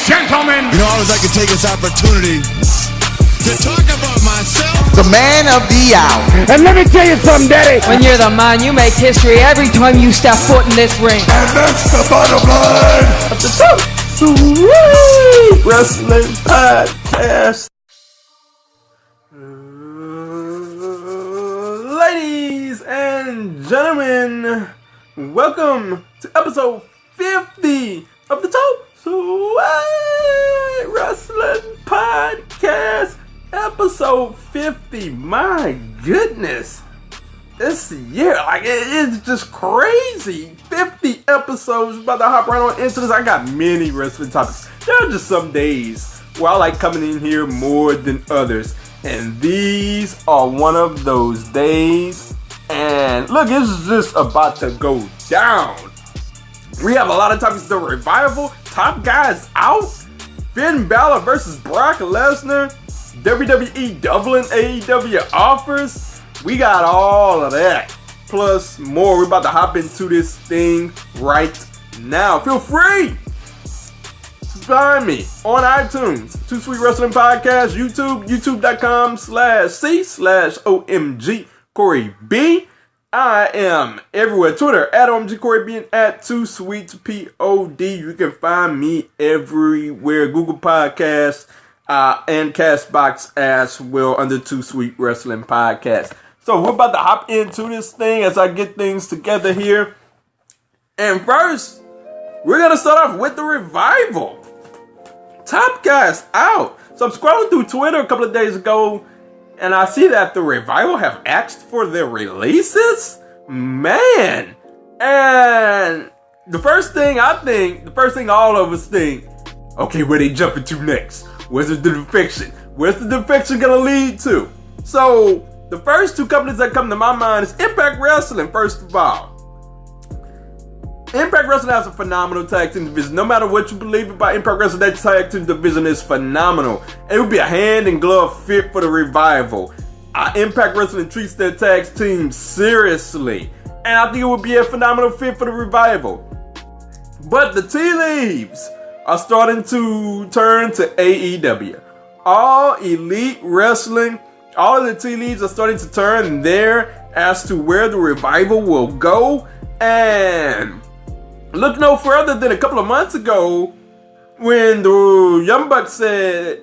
gentlemen. You know, I always like to take this opportunity to talk about myself. The man of the hour. And let me tell you something, Daddy. When you're the man, you make history every time you step foot in this ring. And that's the bottom line of the Sweet Wrestling Podcast. Ladies and gentlemen, welcome to episode 50 of the Talk Sweet Wrestling Podcast. Episode 50. My goodness. This year, it's just crazy. 50 episodes. About to hop right on into this. I got many wrestling topics. There are just some days where I like coming in here more than others. And these are one of those days. And look, it's just about to go down. We have a lot of topics. The Revival, top guys out. Finn Balor versus Brock Lesnar. WWE doubling AEW offers. We got all of that. Plus more. We're about to hop into this thing right now. Feel free to find me on iTunes. Too Sweet Wrestling Podcast. YouTube. YouTube.com/C/OMG Corey B. I am everywhere. Twitter at OMG Corey B and at Too Sweet POD. You can find me everywhere. Google Podcasts and Castbox as well under Too Sweet Wrestling Podcast. So we're about to hop into this thing as I get things together here. And first, we're going to start off with the Revival. Top guys out. So I'm scrolling through Twitter a couple of days ago, and I see that the Revival have asked for their releases. Man. And the first thing all of us think, okay, where they jumping to next? Where's the defection? Where's the defection gonna lead to? So, the first two companies that come to my mind is Impact Wrestling, first of all. Impact Wrestling has a phenomenal tag team division. No matter what you believe about Impact Wrestling, that tag team division is phenomenal. It would be a hand and glove fit for the Revival. Impact Wrestling treats their tag team seriously. And I think it would be a phenomenal fit for the Revival. But the tea leaves are starting to turn to AEW. All Elite Wrestling, all of the tea leaves are starting to turn there as to where the Revival will go. And look no further than a couple of months ago when the Young Bucks said,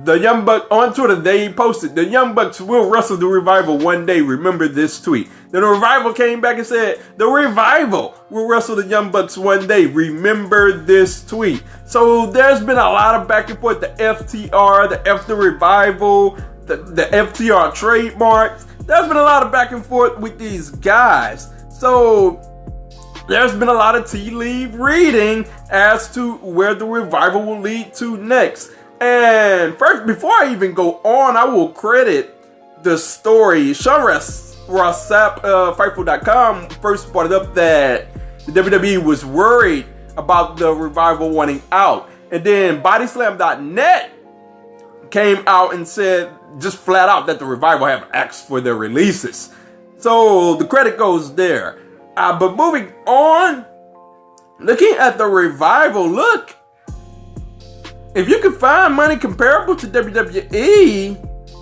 on Twitter, they posted, the Young Bucks will wrestle the Revival one day. Remember this tweet. Then the Revival came back and said, the Revival will wrestle the Young Bucks one day. Remember this tweet. So there's been a lot of back and forth. The FTR, the F the Revival, the FTR trademarks. There's been a lot of back and forth with these guys. So there's been a lot of tea leaf reading as to where the Revival will lead to next. And first, before I even go on, I will credit the story. Sean Rossap, Fightful.com first brought it up that the WWE was worried about the Revival wanting out. And then Bodyslam.net came out and said just flat out that the Revival have asked for their releases. So the credit goes there. But moving on, looking at the Revival, look. If you can find money comparable to WWE,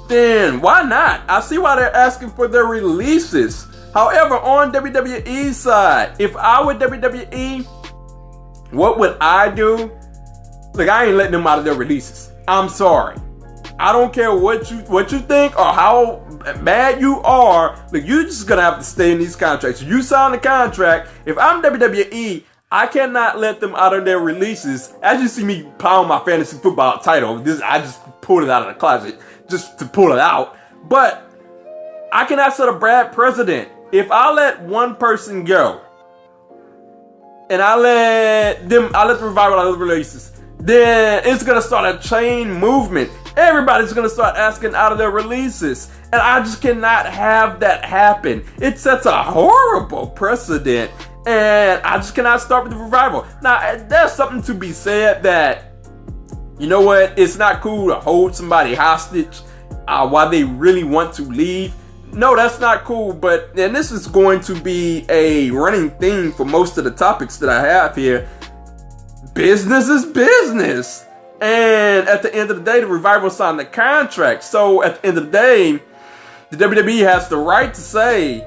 then why not? I see why they're asking for their releases. However, on WWE's side, if I were WWE, what would I do? Look, I ain't letting them out of their releases. I'm sorry. I don't care what you think or how mad you are. Look, you're just gonna have to stay in these contracts. You sign the contract. If I'm WWE, I cannot let them out of their releases. As you see me pound my fantasy football title, I just pulled it out of the closet just to pull it out. But I cannot set a bad precedent. If I let one person go, and I let the Revival out of the releases, then it's gonna start a chain movement. Everybody's gonna start asking out of their releases, and I just cannot have that happen. It sets a horrible precedent. And I just cannot start with the Revival. Now, there's something to be said that, you know what, it's not cool to hold somebody hostage while they really want to leave. No, that's not cool, and this is going to be a running theme for most of the topics that I have here. business is business. And at the end of the day, the Revival signed the contract. So at the end of the day, the WWE has the right to say,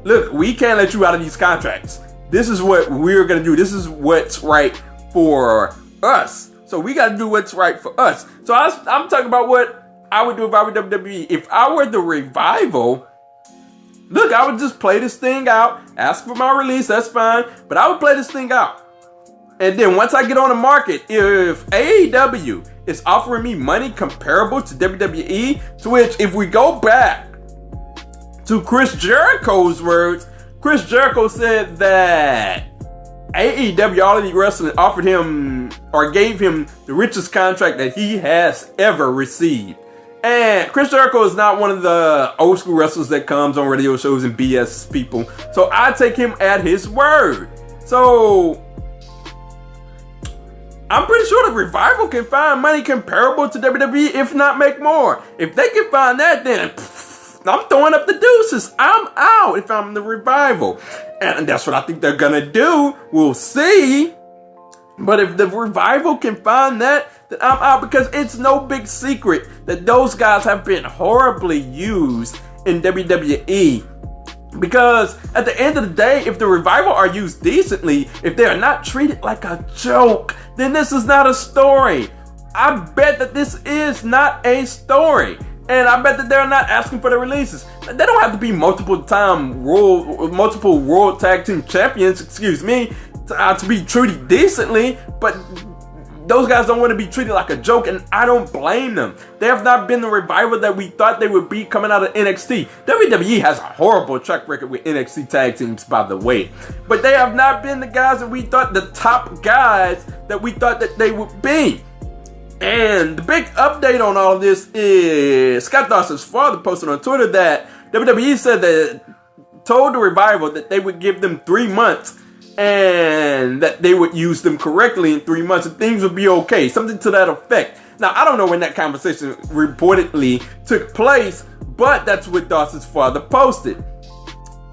look, we can't let you out of these contracts. This is what we're going to do. This is what's right for us. So we got to do what's right for us. So I'm talking about what I would do if I were WWE. If I were the Revival, look, I would just play this thing out, ask for my release, that's fine. But I would play this thing out. And then once I get on the market, if AEW is offering me money comparable to WWE, to which if we go back to Chris Jericho's words, Chris Jericho said that AEW, All Elite Wrestling, offered him or gave him the richest contract that he has ever received. And Chris Jericho is not one of the old school wrestlers that comes on radio shows and BS people. So I take him at his word. So I'm pretty sure the Revival can find money comparable to WWE, if not make more. If they can find that, then I'm throwing up the deuces. I'm out if I'm the Revival. And that's what I think they're gonna do. We'll see. But if the Revival can find that, then I'm out, because it's no big secret that those guys have been horribly used in WWE. Because at the end of the day, if the Revival are used decently, if they are not treated like a joke, then this is not a story. I bet that this is not a story. And I bet that they're not asking for the releases. They don't have to be multiple world tag team champions, to be treated decently. But those guys don't want to be treated like a joke, and I don't blame them. They have not been the Revival that we thought they would be coming out of NXT. WWE has a horrible track record with NXT tag teams, by the way. But they have not been the guys that we thought, the top guys that we thought that they would be. And the big update on all of this is Scott Dawson's father posted on Twitter that WWE said that told the Revival that they would give them 3 months and that they would use them correctly in 3 months and things would be okay. Something to that effect. Now, I don't know when that conversation reportedly took place, but that's what Dawson's father posted.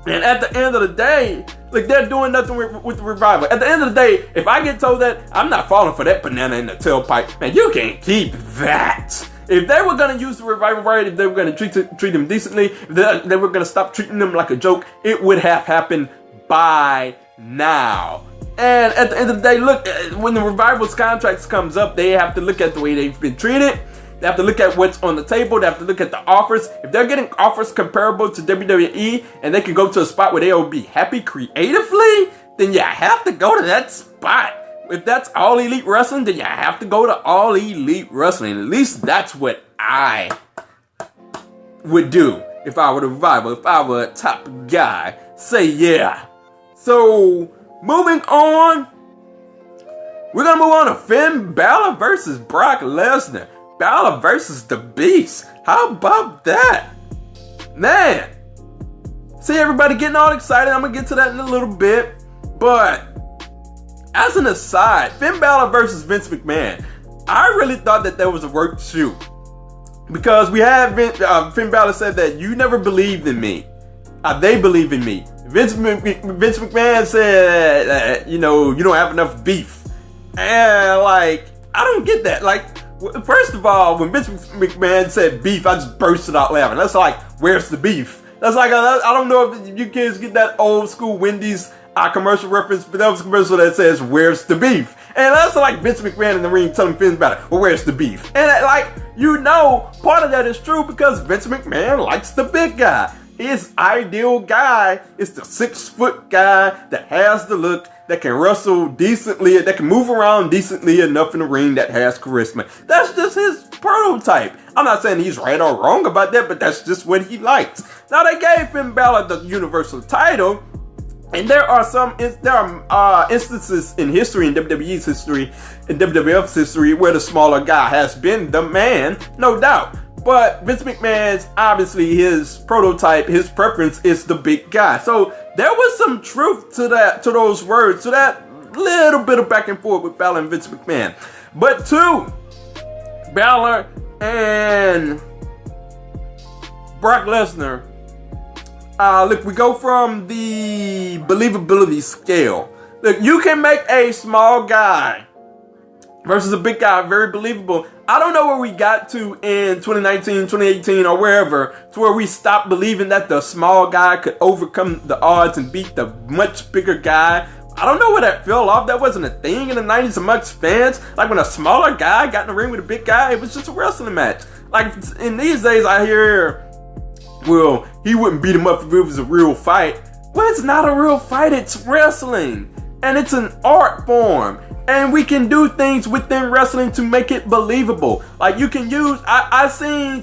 And at the end of the day, like, they're doing nothing with the Revival. At the end of the day, if I get told that, I'm not falling for that banana in the tailpipe. Man, you can't keep that. If they were going to use the Revival right, if they were going to treat them decently, if they were going to stop treating them like a joke, it would have happened by now. And at the end of the day, look, when the Revival's contracts comes up, they have to look at the way they've been treated. They have to look at what's on the table. They have to look at the offers. If they're getting offers comparable to WWE and they can go to a spot where they will be happy creatively, then you have to go to that spot. If that's All Elite Wrestling, then you have to go to All Elite Wrestling. At least that's what I would do if I were the Revival. If I were a top guy, say yeah. So, moving on. We're going to move on to Finn Balor versus Brock Lesnar. Balor versus the Beast. How about that? Man. See everybody getting all excited. I'm going to get to that in a little bit. But as an aside, Finn Balor versus Vince McMahon. I really thought that was a work shoot. Because we have Finn Balor said that you never believed in me. They believe in me. Vince McMahon said that, you don't have enough beef. And like, I don't get that. Like, first of all, when Vince McMahon said beef, I just bursted out laughing. That's like, where's the beef? That's like, I don't know if you kids get that old school Wendy's commercial reference, but that was a commercial that says, where's the beef? And that's like Vince McMahon in the ring telling Finn Balor, well, where's the beef? And part of that is true because Vince McMahon likes the big guy. His ideal guy is the 6-foot guy that has the look, that can wrestle decently, that can move around decently enough in the ring, that has charisma. That's just his prototype. I'm not saying he's right or wrong about that, but that's just what he likes. Now, they gave Finn Balor the Universal title, and there are instances in history, in WWE's history, in WWF's history, where the smaller guy has been the man, no doubt. But Vince McMahon's, obviously, his prototype, his preference is the big guy. So there was some truth to those words, to that little bit of back and forth with Balor and Vince McMahon. But to Balor and Brock Lesnar, look, we go from the believability scale. Look, you can make a small guy versus a big guy, very believable. I don't know where we got to in 2019, 2018, or wherever, to where we stopped believing that the small guy could overcome the odds and beat the much bigger guy. I don't know where that fell off. That wasn't a thing in the 90s amongst fans. Like when a smaller guy got in the ring with a big guy, it was just a wrestling match. Like in these days, I hear, well, he wouldn't beat him up if it was a real fight. Well, it's not a real fight. It's wrestling. And it's an art form. And we can do things within wrestling to make it believable. Like you can use, I seen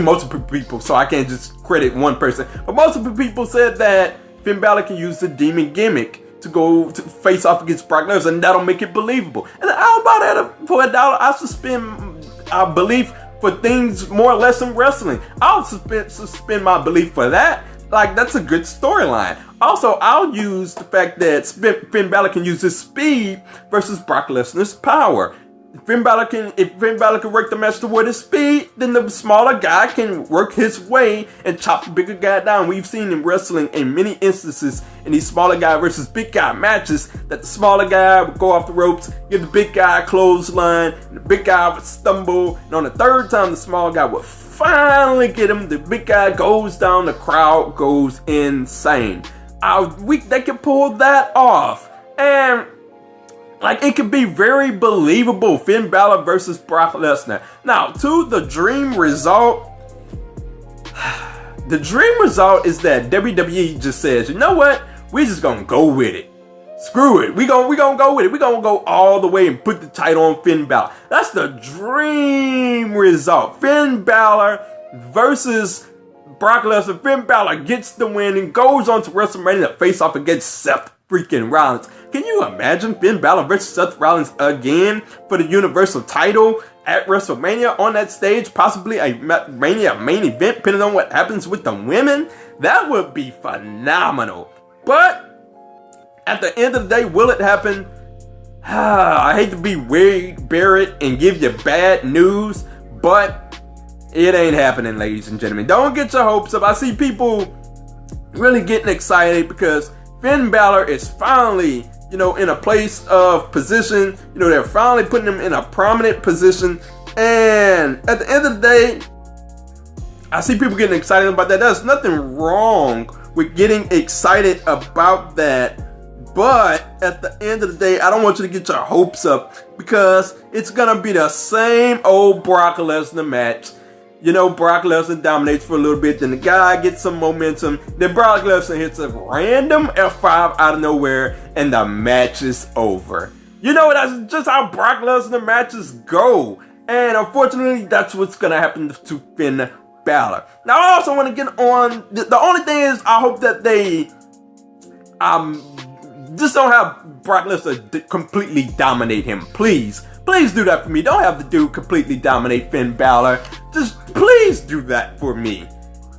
multiple people, so I can't just credit one person. But multiple people said that Finn Balor can use the demon gimmick to go to face off against Brock Lesnar, and that'll make it believable. And how about that for $1? I suspend belief for things more or less in wrestling. I'll suspend my belief for that. Like, that's a good storyline. Also, I'll use the fact that Finn Balor can use his speed versus Brock Lesnar's power. If Finn Balor can work the match toward his speed, then the smaller guy can work his way and chop the bigger guy down. We've seen in wrestling in many instances in these smaller guy versus big guy matches that the smaller guy would go off the ropes, give the big guy a clothesline, and the big guy would stumble, and on the third time the smaller guy would finally get him. The big guy goes down, the crowd goes insane. They can pull that off, and like it could be very believable. Finn Balor versus Brock Lesnar. Now, to the dream result. The dream result is that WWE just says, you know what? We're just gonna go with it. Screw it. We gonna go with it. We're gonna go all the way and put the title on Finn Balor. That's the dream result. Finn Balor versus Brock Lesnar. Finn Balor gets the win and goes on to WrestleMania to face off against Seth freaking Rollins. Can you imagine Finn Balor versus Seth Rollins again for the Universal title at WrestleMania on that stage? Possibly a Mania main event, depending on what happens with the women. That would be phenomenal. But at the end of the day, will it happen? I hate to be Wade Barrett and give you bad news, but it ain't happening, ladies and gentlemen. Don't get your hopes up. I see people really getting excited because Finn Balor is finally, in a place of position. They're finally putting him in a prominent position. And at the end of the day, I see people getting excited about that. There's nothing wrong with getting excited about that. But at the end of the day, I don't want you to get your hopes up because it's going to be the same old Brock Lesnar match. Brock Lesnar dominates for a little bit, then the guy gets some momentum, then Brock Lesnar hits a random F5 out of nowhere, and the match is over. That's just how Brock Lesnar matches go. And unfortunately, that's what's going to happen to Finn Balor. Now, I also want to get on, the only thing is, I hope that they just don't have Brock Lesnar completely dominate him. Please do that for me. Don't have the dude completely dominate Finn Balor. Just please do that for me.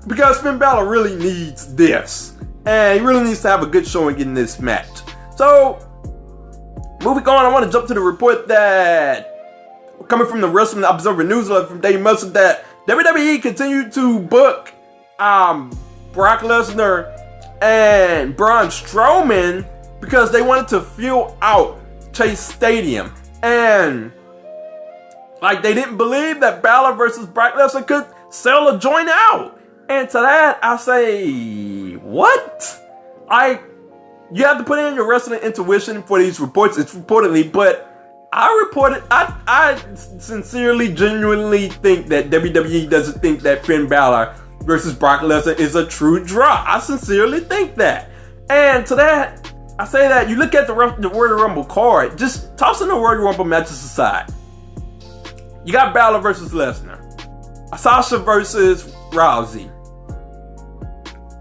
Because Finn Balor really needs this. And he really needs to have a good showing in this match. So, moving on, I want to jump to the report that, coming from the Wrestling Observer newsletter from Dave Meltzer, that WWE continued to book Brock Lesnar and Braun Strowman because they wanted to fill out Chase Stadium. And they didn't believe that Balor versus Brock Lesnar could sell a joint out. And to that, I say, what? You have to put in your wrestling intuition for these reports. It's reportedly, but I sincerely, genuinely think that WWE doesn't think that Finn Balor versus Brock Lesnar is a true draw. I sincerely think that. And to that, I say that you look at the Royal Rumble card, just tossing the Royal Rumble matches aside. You got Balor versus Lesnar, Sasha versus Rousey,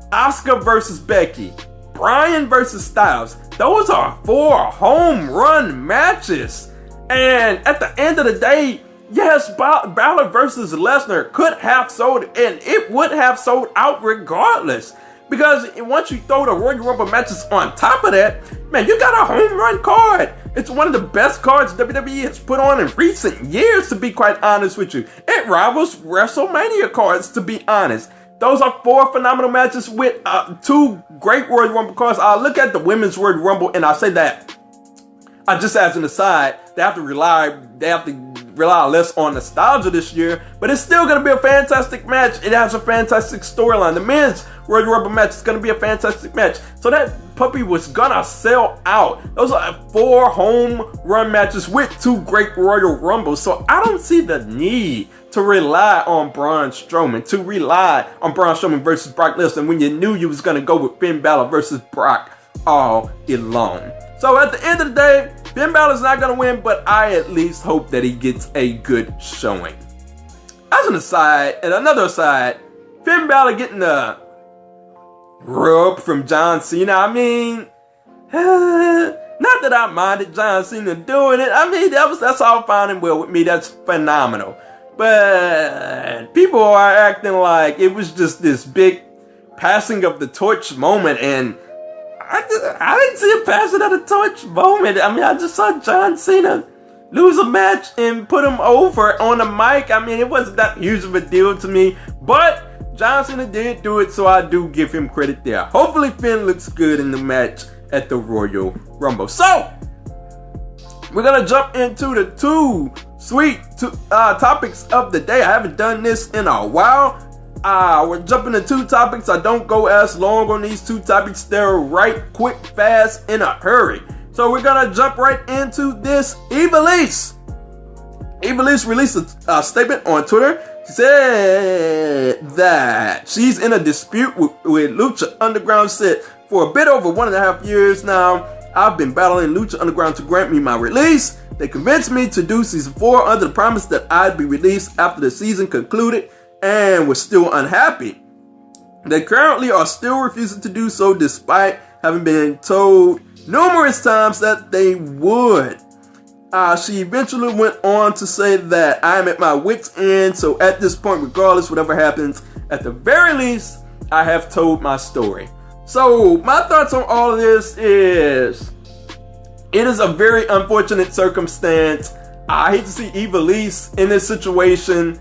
Asuka versus Becky, Bryan versus Styles. Those are 4 home run matches. And at the end of the day, yes, Balor versus Lesnar could have sold, and it would have sold out regardless. Because once you throw the Royal Rumble matches on top of that, man, you got a home run card. It's one of the best cards WWE has put on in recent years, to be quite honest with you. It rivals WrestleMania cards, to be honest. Those are 4 phenomenal matches with 2 great Royal Rumble cards. I look at the Women's Royal Rumble and I say that Just as an aside, they have to rely less on nostalgia this year, but it's still going to be a fantastic match. It has a fantastic storyline. The men's Royal Rumble match is going to be a fantastic match. So that puppy was going to sell out. Those are 4 home run matches with 2 great Royal Rumbles. So I don't see the need to rely on Braun Strowman, versus Brock Lesnar when you knew you was going to go with Finn Balor versus Brock all alone. So at the end of the day, Finn Balor's not going to win, but I at least hope that he gets a good showing. As an aside, and another aside, Finn Balor getting the rub from John Cena. I mean, not that I minded John Cena doing it. I mean, that's all fine and well with me. That's phenomenal. But people are acting like it was just this big passing of the torch moment, and I didn't see a passing of the torch moment. I mean, I just saw John Cena lose a match and put him over on the mic. I mean, it wasn't that huge of a deal to me, but John Cena did do it, so I do give him credit there. Hopefully Finn looks good in the match at the Royal Rumble. So, we're going to jump into the 2 sweet topics of the day. I haven't done this in a while. We're jumping to 2 topics. I don't go as long on these 2 topics. They're right, quick, fast, in a hurry. So we're going to jump right into this. Ivelisse released a statement on Twitter. She said that she's in a dispute with Lucha Underground. Said, for a bit over 1.5 years now, I've been battling Lucha Underground to grant me my release. They convinced me to do season 4 under the promise that I'd be released after the season concluded, and was still unhappy. They currently are still refusing to do so despite having been told numerous times that they would. She eventually went on to say that I am at my wit's end, so at this point, regardless, whatever happens, at the very least, I have told my story. So my thoughts on all of this is, it is a very unfortunate circumstance. I hate to see Ivelisse in this situation.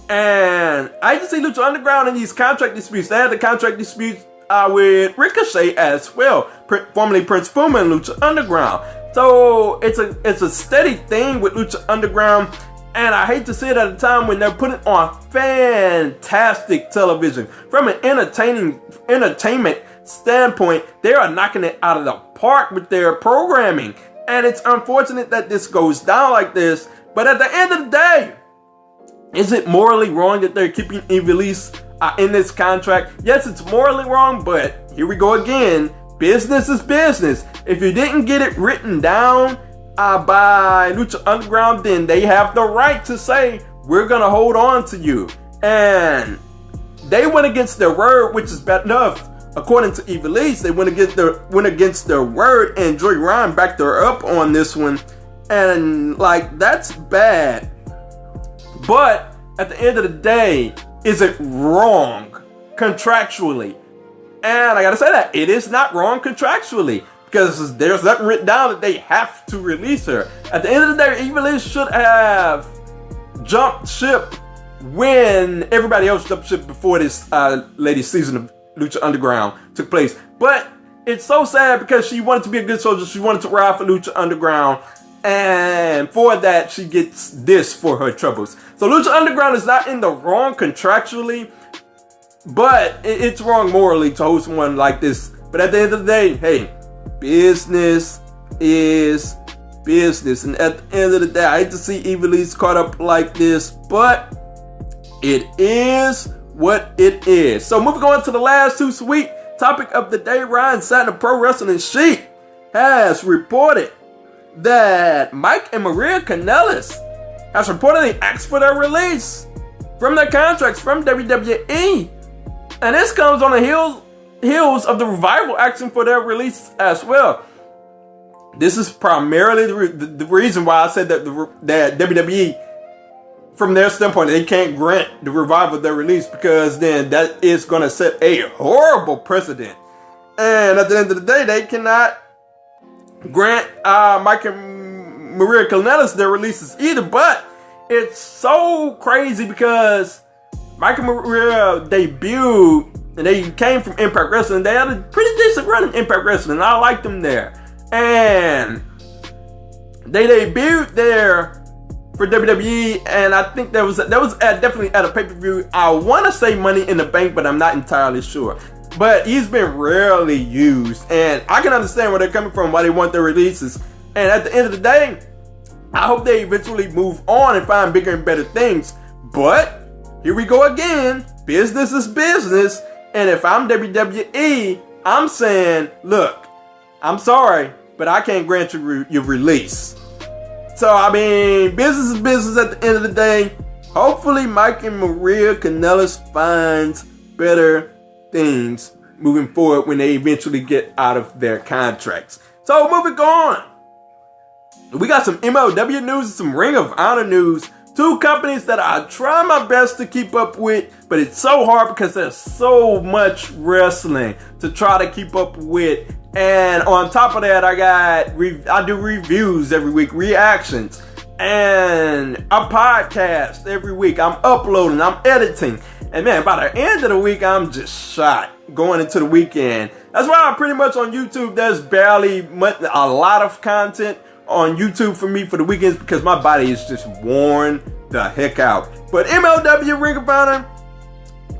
And I hate to see Lucha Underground in these contract disputes. They had the contract disputes with Ricochet as well, formerly Prince Puma and Lucha Underground. So it's a steady thing with Lucha Underground. And I hate to see it at a time when they're putting on fantastic television. From an entertainment standpoint, they are knocking it out of the park with their programming. And it's unfortunate that this goes down like this. But at the end of the day, is it morally wrong that they're keeping Ivelisse in this contract? Yes, it's morally wrong, but here we go again. Business is business. If you didn't get it written down by Lucha Underground, then they have the right to say, we're going to hold on to you. And they went against their word, which is bad enough. According to Ivelisse, they went against their word, and Joey Ryan backed her up on this one. And, that's bad. But at the end of the day, is it wrong contractually? And I gotta say that it is not wrong contractually, because there's nothing written down that they have to release her. At the end of the day, Ivelisse should have jumped ship when everybody else jumped ship before this latest season of Lucha Underground took place. But it's so sad because she wanted to be a good soldier. She wanted to ride for Lucha Underground. And for that, she gets this for her troubles. So Lucha Underground is not in the wrong contractually, but it's wrong morally to host one like this. But at the end of the day, hey, business is business. And at the end of the day, I hate to see Ivelisse caught up like this, but it is what it is. So moving on to the last 2 sweet topic of the day, Ryan Satin of Pro Wrestling Sheet has reported that Mike and Maria Kanellis has reportedly asked for their release from their contracts from WWE. And this comes on the heels of the Revival asking for their release as well. This is primarily the reason why I said that that WWE, from their standpoint, they can't grant the Revival their release, because then that is going to set a horrible precedent. And at the end of the day, they cannot grant Mike and Maria Kanellis their releases either. But it's so crazy because Mike and Maria debuted and they came from Impact Wrestling. They had a pretty decent run in Impact Wrestling. I liked them there. And They debuted there for WWE, and I think that was definitely at a pay-per-view. I want to say Money in the Bank, but I'm not entirely sure. But he's been rarely used, and I can understand where they're coming from, why they want their releases. And at the end of the day, I hope they eventually move on and find bigger and better things. But here we go again. Business is business. And if I'm WWE, I'm saying, look, I'm sorry, but I can't grant you your release. So, I mean, business is business at the end of the day. Hopefully, Mike and Maria Kanellis finds better things moving forward when they eventually get out of their contracts. So, moving on. We got some MLW news and some Ring of Honor news. Two companies that I try my best to keep up with, but it's so hard because there's so much wrestling to try to keep up with. And on top of that, I do reviews every week, reactions, and a podcast every week. I'm uploading, I'm editing. And man, by the end of the week, I'm just shot going into the weekend. That's why I'm pretty much on YouTube. There's barely a lot of content on YouTube for me for the weekends because my body is just worn the heck out. But MLW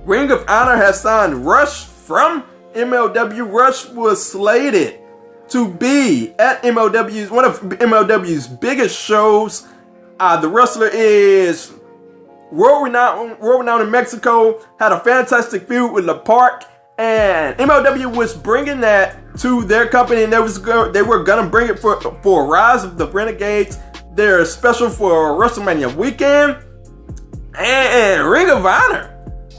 Ring of Honor has signed Rush from MLW. Rush was slated to be at MLW's, one of MLW's biggest shows. The wrestler is world renowned in Mexico, had a fantastic feud with La Park, and MLW was bringing that to their company, and they were gonna bring it for Rise of the Renegades, their special for WrestleMania weekend. And Ring of Honor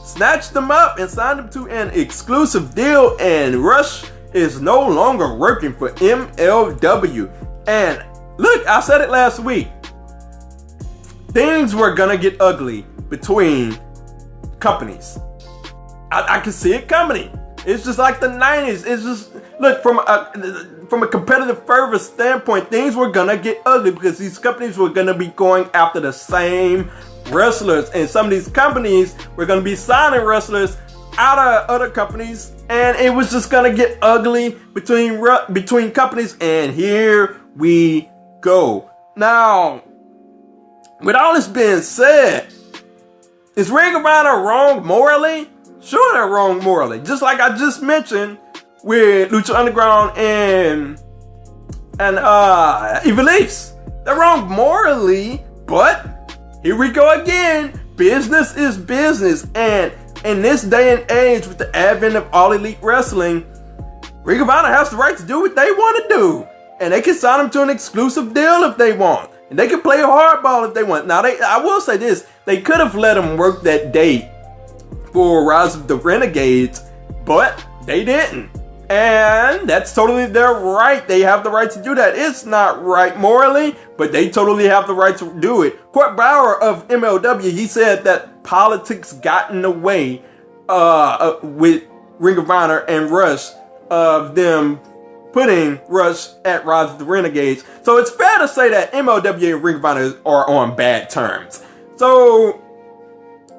snatched them up and signed them to an exclusive deal, and Rush is no longer working for MLW. And look, I said it last week, things were gonna get ugly between companies. I can see it coming. It's just like the 90s. It's just, look, from a competitive fervor standpoint, things were gonna get ugly because these companies were gonna be going after the same wrestlers, and some of these companies were gonna be signing wrestlers out of other companies, and it was just gonna get ugly between companies. And here we go. Now, with all this being said, is Ring of Honor wrong morally? Sure, they're wrong morally. Just like I just mentioned with Lucha Underground and Evilise. They're wrong morally, but here we go again. Business is business. And in this day and age, with the advent of All Elite Wrestling, Ring of Honor has the right to do what they want to do. And they can sign them to an exclusive deal if they want. And they can play hardball if they want. Now, I will say this. They could have let them work that date for Rise of the Renegades, but they didn't. And that's totally their right. They have the right to do that. It's not right morally, but they totally have the right to do it. Court Bauer of MLW, he said that politics got in the way with Ring of Honor and Rush of them putting Rush at Rise of the Renegades. So it's fair to say that MLW and Ring of Honor are on bad terms. So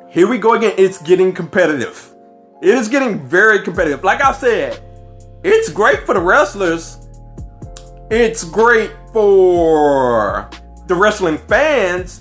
here we go again. It's getting competitive. It is getting very competitive. Like I said, it's great for the wrestlers. It's great for the wrestling fans.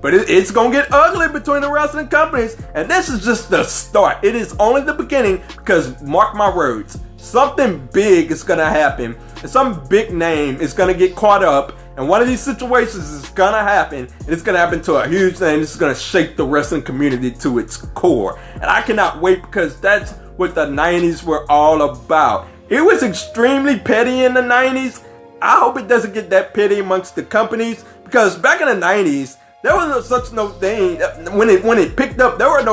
But it's going to get ugly between the wrestling companies. And this is just the start. It is only the beginning, because mark my words, something big is going to happen. And some big name is going to get caught up. And one of these situations is going to happen. And it's going to happen to a huge thing. This is going to shake the wrestling community to its core. And I cannot wait, because that's what the 90s were all about. It was extremely petty in the 90s. I hope it doesn't get that petty amongst the companies. Because back in the 90s, there was no thing. When it picked up, there was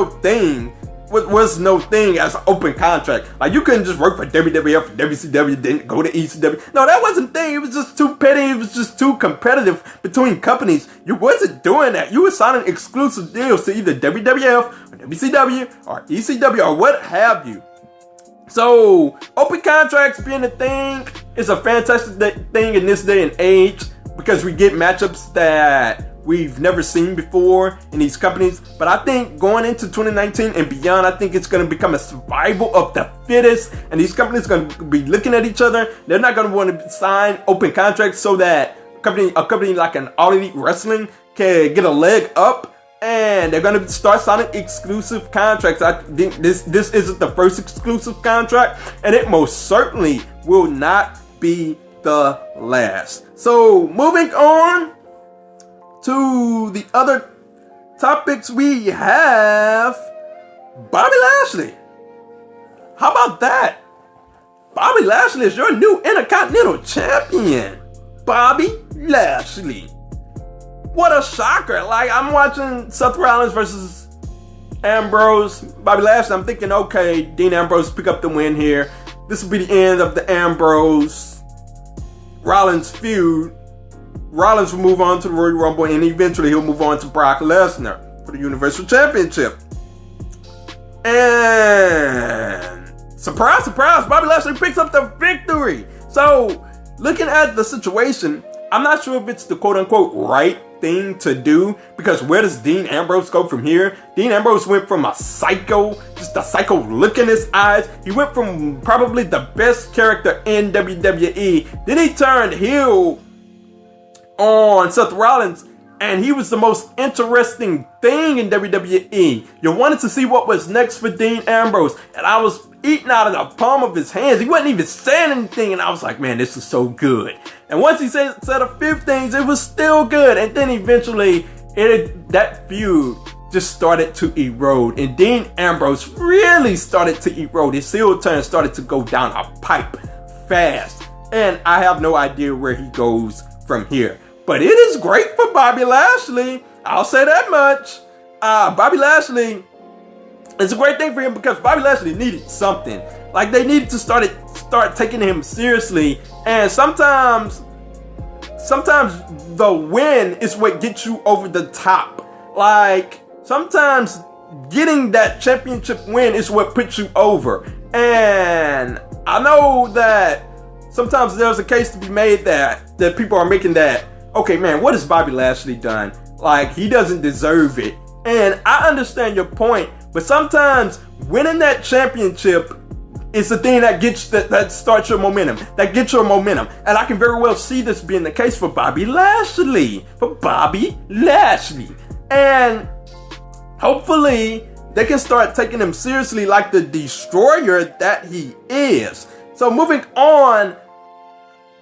no thing as an open contract. Like, you couldn't just work for WWF or WCW, then go to ECW. No, that wasn't a thing. It was just too petty. It was just too competitive between companies. You wasn't doing that. You were signing exclusive deals to either WWF or WCW or ECW or what have you. So, open contracts being a thing is a fantastic thing in this day and age, because we get matchups that we've never seen before in these companies. But I think going into 2019 and beyond, I think it's going to become a survival of the fittest, and these companies are going to be looking at each other. They're not going to want to sign open contracts so that company like an All Elite Wrestling can get a leg up, and they're gonna start signing exclusive contracts. I think this isn't the first exclusive contract, and it most certainly will not be the last. So moving on to the other topics, we have Bobby Lashley. How about that? Bobby Lashley is your new Intercontinental Champion. Bobby Lashley. What a shocker. Like, I'm watching Seth Rollins versus Ambrose. Bobby Lashley, I'm thinking, okay, Dean Ambrose pick up the win here. This will be the end of the Ambrose-Rollins feud. Rollins will move on to the Royal Rumble, and eventually he'll move on to Brock Lesnar for the Universal Championship. And surprise, surprise, Bobby Lashley picks up the victory. So, looking at the situation, I'm not sure if it's the quote-unquote right thing to do, because where does Dean Ambrose go from here? Dean Ambrose went from a psycho, just a psycho look in his eyes. He went from probably the best character in WWE. Then he turned heel on Seth Rollins, and he was the most interesting thing in WWE. You wanted to see what was next for Dean Ambrose, and I was eating out of the palm of his hands. He wasn't even saying anything, and I was like, man, this is so good. And once he said a few things, it was still good. And then eventually, that feud just started to erode, and Dean Ambrose really started to erode. His heel turn started to go down a pipe fast, and I have no idea where he goes from here. But it is great for Bobby Lashley. I'll say that much. Bobby Lashley, it's a great thing for him because Bobby Lashley needed something. Like, they needed to start taking him seriously. And sometimes the win is what gets you over the top. Like, sometimes getting that championship win is what puts you over. And I know that sometimes there's a case to be made that people are making that, okay, man, what has Bobby Lashley done? Like, he doesn't deserve it. And I understand your point, but sometimes winning that championship is the thing that gets that starts your momentum, that gets your momentum. And I can very well see this being the case for Bobby Lashley. And hopefully they can start taking him seriously like the destroyer that he is. So moving on,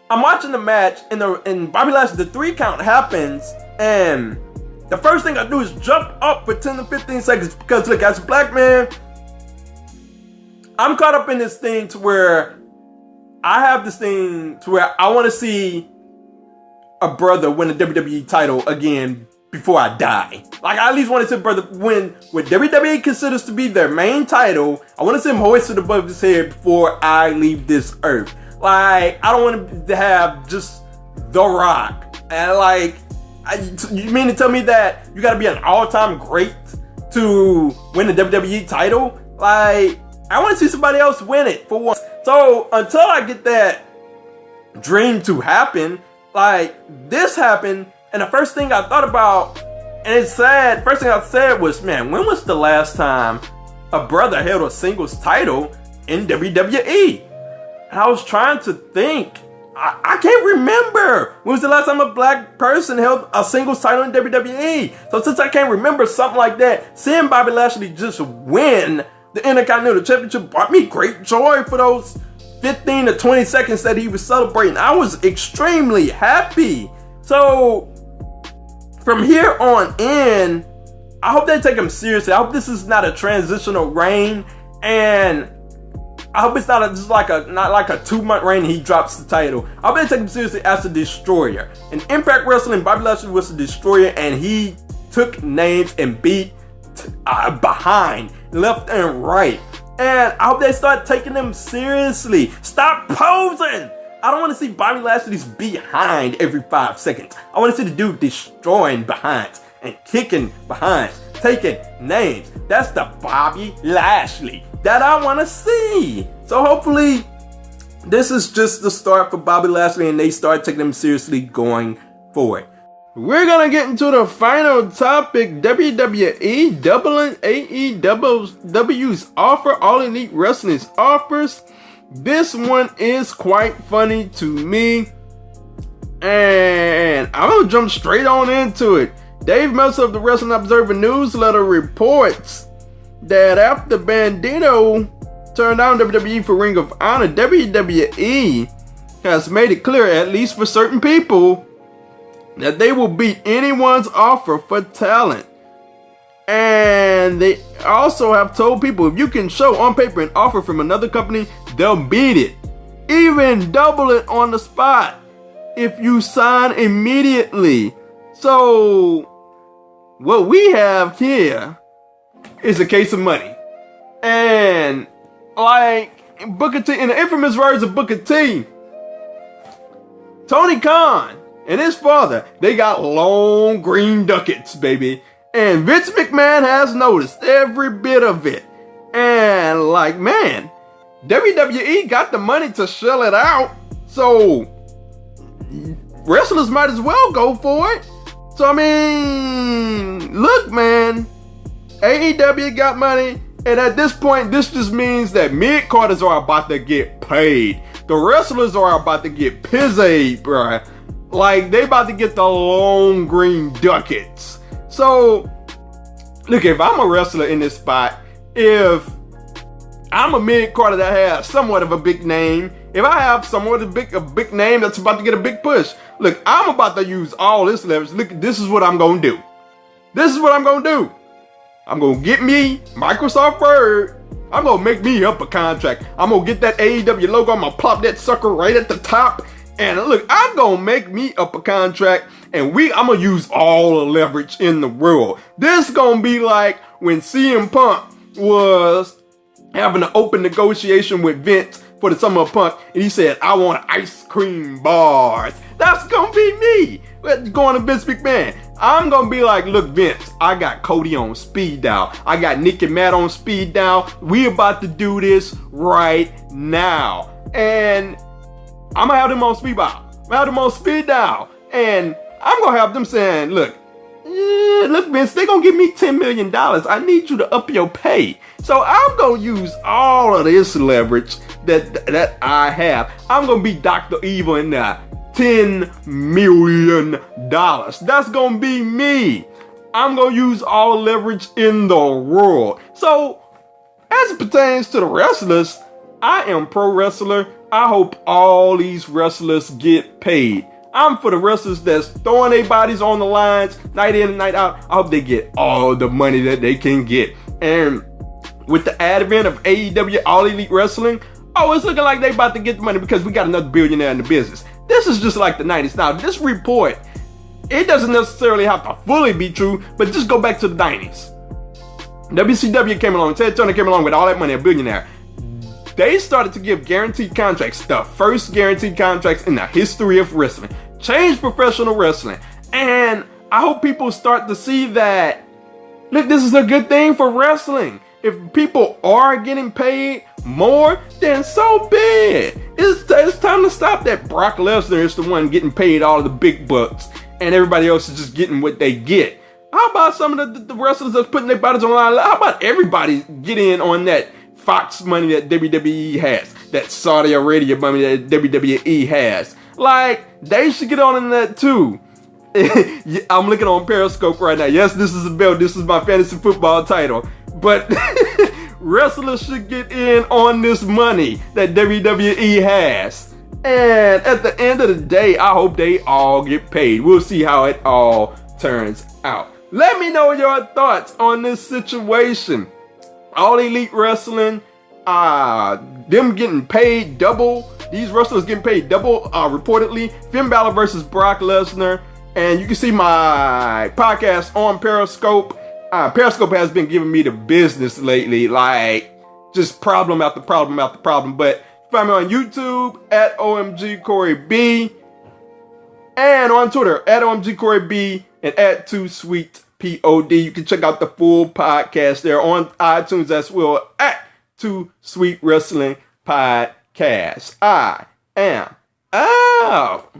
I'm watching the match, and Bobby Lashley, the 3 count happens, and the first thing I do is jump up for 10 to 15 seconds because, look, as a black man, I'm caught up in this thing to where I want to see a brother win the WWE title again before I die. Like, I at least want to see a brother win what WWE considers to be their main title. I want to see him hoisted above his head before I leave this earth. Like, I don't want to have just The Rock. And like, you mean to tell me that you got to be an all-time great to win the WWE title? Like, I want to see somebody else win it for once. So until I get that dream to happen, like, this happened, and the first thing I thought about, and it's sad, first thing I said was, man, when was the last time a brother held a singles title in WWE? And I was trying to think. I can't remember when was the last time a black person held a singles title in WWE. So since I can't remember something like that, seeing Bobby Lashley just win the Intercontinental Championship brought me great joy for those 15 to 20 seconds that he was celebrating. I was extremely happy. So from here on in, I hope they take him seriously. I hope this is not a transitional reign, and I hope it's not like a 2-month reign and he drops the title. I hope they take him seriously as a destroyer. In Impact Wrestling, Bobby Lashley was a destroyer, and he took names and beat behind, left and right. And I hope they start taking him seriously. Stop posing! I don't want to see Bobby Lashley's behind every 5 seconds. I want to see the dude destroying behinds and kicking behinds, taking names. That's the Bobby Lashley that I want to see. So hopefully this is just the start for Bobby Lashley, and they start taking him seriously going forward. We're gonna get into the final topic. WWE doubling AEW's offer. All Elite Wrestling's offers. This one is quite funny to me. And I'm going to jump straight on into it. Dave Meltzer of the Wrestling Observer newsletter reports that after Bandito turned down WWE for Ring of Honor, WWE has made it clear, at least for certain people, that they will beat anyone's offer for talent. And they also have told people, if you can show on paper an offer from another company, they'll beat it. Even double it on the spot if you sign immediately. So what we have here is a case of money. And like Booker T, in the infamous words of Booker T, Tony Khan and his father, they got long green ducats, baby. And Vince McMahon has noticed every bit of it. And like, man, WWE got the money to shell it out. So wrestlers might as well go for it. So I mean, look, man, AEW got money. And at this point, this just means that mid-carders are about to get paid. The wrestlers are about to get pizzaed, bruh. Like, they about to get the long green ducats. So, look, if I'm a wrestler in this spot, if I'm a mid-carder that has somewhat of a big name, if I have somewhat of a big name that's about to get a big push, look, I'm about to use all this leverage. Look, this is what I'm going to do. This is what I'm going to do. I'm going to get me Microsoft Word. I'm going to make me up a contract. I'm going to get that AEW logo. I'm going to plop that sucker right at the top. And look, I'm going to make me up a contract. And I'm going to use all the leverage in the world. This is going to be like when CM Punk was having an open negotiation with Vince for the Summer of Punk. And he said, I want ice cream bars. That's going to be me. Going to Vince McMahon. I'm going to be like, look, Vince, I got Cody on speed dial. I got Nick and Matt on speed dial. We about to do this right now. And I'm going to have them on speed dial. I'm going to have them on speed dial. And I'm going to have them saying, look, Vince, they're going to give me $10 million. I need you to up your pay. So I'm going to use all of this leverage that I have. I'm going to be Dr. Evil in there. $10 million. That's going to be me. I'm going to use all the leverage in the world. So, as it pertains to the wrestlers, I am pro wrestler. I hope all these wrestlers get paid. I'm for the wrestlers that's throwing their bodies on the lines night in and night out. I hope they get all the money that they can get. And with the advent of AEW, All Elite Wrestling, it's looking like they about to get the money because we got another billionaire in the business. This is just like the 90s. Now, this report, it doesn't necessarily have to fully be true, but just go back to the 90s. WCW came along, Ted Turner came along with all that money, a billionaire. They started to give guaranteed contracts, the first guaranteed contracts in the history of wrestling. Changed professional wrestling. And I hope people start to see that, look, this is a good thing for wrestling. If people are getting paid more, then so be it. It's time to stop that. Brock Lesnar is the one getting paid all of the big bucks, and everybody else is just getting what they get. How about some of the wrestlers that's putting their bodies on the line? How about everybody get in on that Fox money that WWE has, that Saudi Arabia money that WWE has? Like, they should get on in that too. I'm looking on Periscope right now. Yes, this is a belt. This is my fantasy football title. But wrestlers should get in on this money that WWE has. And at the end of the day, I hope they all get paid. We'll see how it all turns out. Let me know your thoughts on this situation. All Elite Wrestling, them getting paid double. These wrestlers getting paid double, reportedly. Finn Balor versus Brock Lesnar. And you can see my podcast on Periscope. Periscope has been giving me the business lately, like just problem after problem after problem. But find me on YouTube at OMG Corey B, and on Twitter at OMG Corey B and at 2SweetPod. You can check out the full podcast there on iTunes as well at 2Sweet Wrestling Podcast. I am out.